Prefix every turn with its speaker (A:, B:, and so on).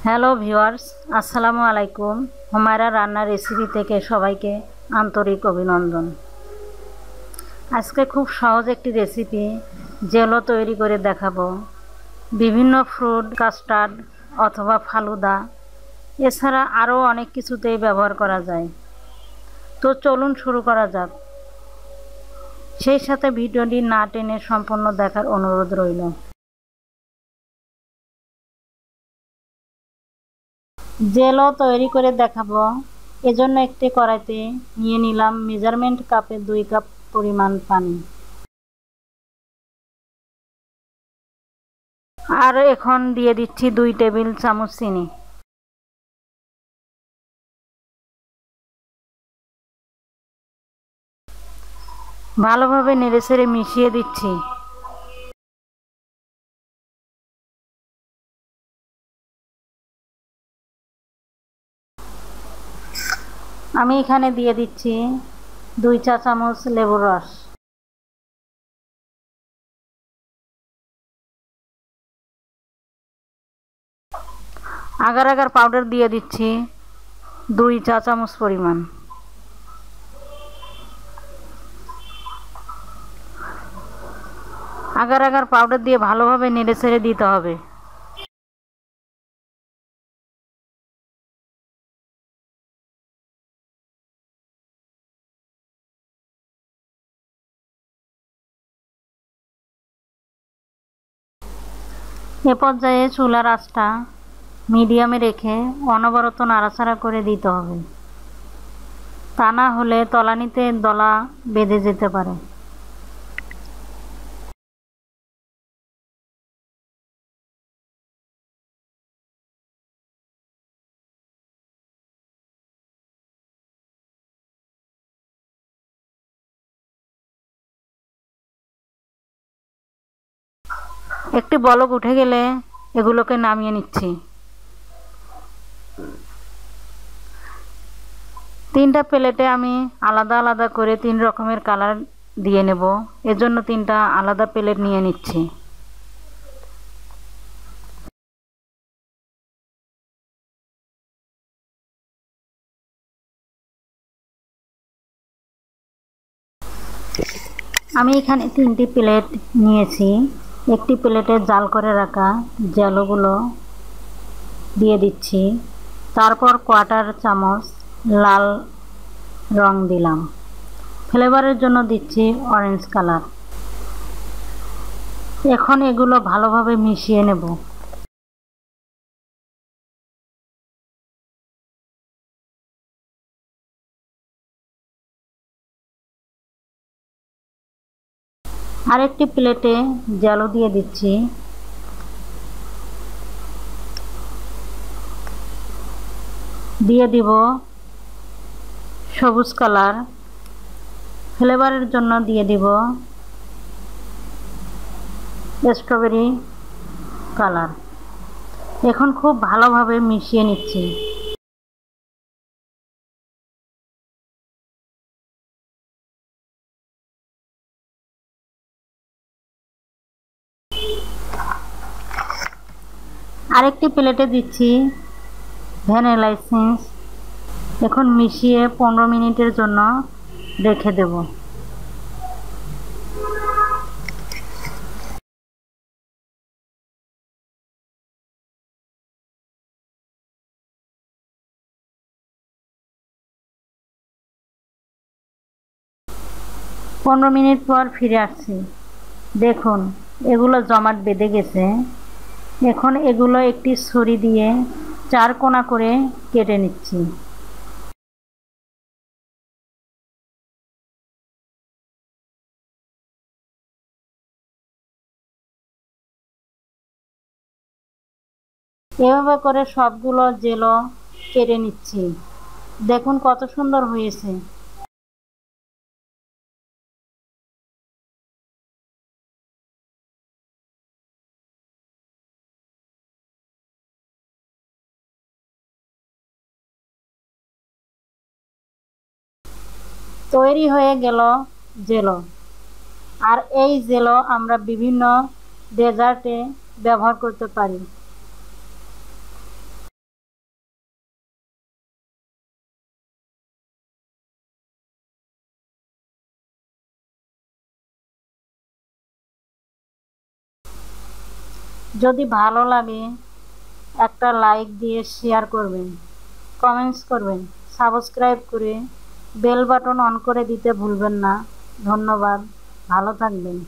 A: Hello viewers, আসসালামু আলাইকুম। হুমায়রা রান্নার রেসিপি থেকে সবাইকে আন্তরিক অভিনন্দন। আজকে খুব সহজ একটি রেসিপি জেলো তৈরি করে দেখাবো। বিভিন্ন ফ্রুট, কাস্টার্ড অথবা ফালুদা, এছাড়া আরও অনেক কিছুতেই ব্যবহার করা যায়। তো চলুন শুরু করা যাক। সেই সাথে ভিডিওটি না টেনে সম্পূর্ণ দেখার অনুরোধ রইল। জেলো তৈরি করে দেখাবো, এজন্য একটি কড়াইতে নিয়ে নিলাম মেজারমেন্ট কাপে 2 কাপ পরিমাণ পানি। আর এখন দিয়ে দিচ্ছি 2 টেবিল চামচ চিনি। ভালোভাবে নেড়েচেড়ে মিশিয়ে দিচ্ছি। আমি এখানে দিয়ে দিচ্ছি 2 চা চামচ লেবুর রস। আগার আগার পাউডার দিয়ে দিচ্ছি 2 চা চামচ পরিমাণ। আগার আগার পাউডার দিয়ে ভালোভাবে নেড়েচেড়ে দিতে হবে। এ পর্যায়ে চুলার আঁচটা মিডিয়ামে রেখে অনবরত নাড়াচাড়া করে দিতে হবে, তা না হলে তলানিতে দলা বেঁধে যেতে পারে। একটি বলক উঠে গেলে এগুলোকে নামিয়ে নিচ্ছি। 3টা প্লেটে আমি আলাদা আলাদা করে 3 রকমের কালার দিয়ে নেব, এজন্য 3টা আলাদা প্লেট নিয়ে নিচ্ছি। আমি এখানে 3টি প্লেট নিয়েছি। একটি প্লেটে জাল করে রাখা জেলোগুলো দিয়ে দিচ্ছি। তারপর 1/4 চামচ লাল রং দিলাম। ফ্লেভারের জন্য দিচ্ছি অরেঞ্জ কালার। এখন এগুলো ভালোভাবে মিশিয়ে নেব। আরেকটি প্লেটে জেলো দিয়ে দিচ্ছি। দিয়ে দিব সবুজ কালার। ফ্লেভারের জন্য দিয়ে দিব স্ট্রবেরি কালার। এখন খুব ভালোভাবে মিশিয়ে নিচ্ছি। আরেকটি প্লেটে দিচ্ছি ভ্যানিলা এসেন্স। এখন মিশিয়ে 15 মিনিটের জন্য রেখে দেব। পনেরো মিনিট পর ফিরে আসছি। দেখুন এগুলো জমাট বেঁধে গেছে। এখন এগুলো একটি ছুরি দিয়ে 4 কোনা করে কেটে নিচ্ছি। এভাবে করে সবগুলো জেলো কেটে নিচ্ছি। দেখুন কত সুন্দর হয়েছে। তৈরি হয়ে গেল জেলো। আর এই জেলো আমরা বিভিন্ন ডেজার্টে ব্যবহার করতে পারি। যদি ভালো লাগে একটা লাইক দিয়ে শেয়ার করবেন, কমেন্টস করবেন, সাবস্ক্রাইব করে বেল বাটন অন করে দিতে ভুলবেন না। ধন্যবাদ, ভালো থাকবেন।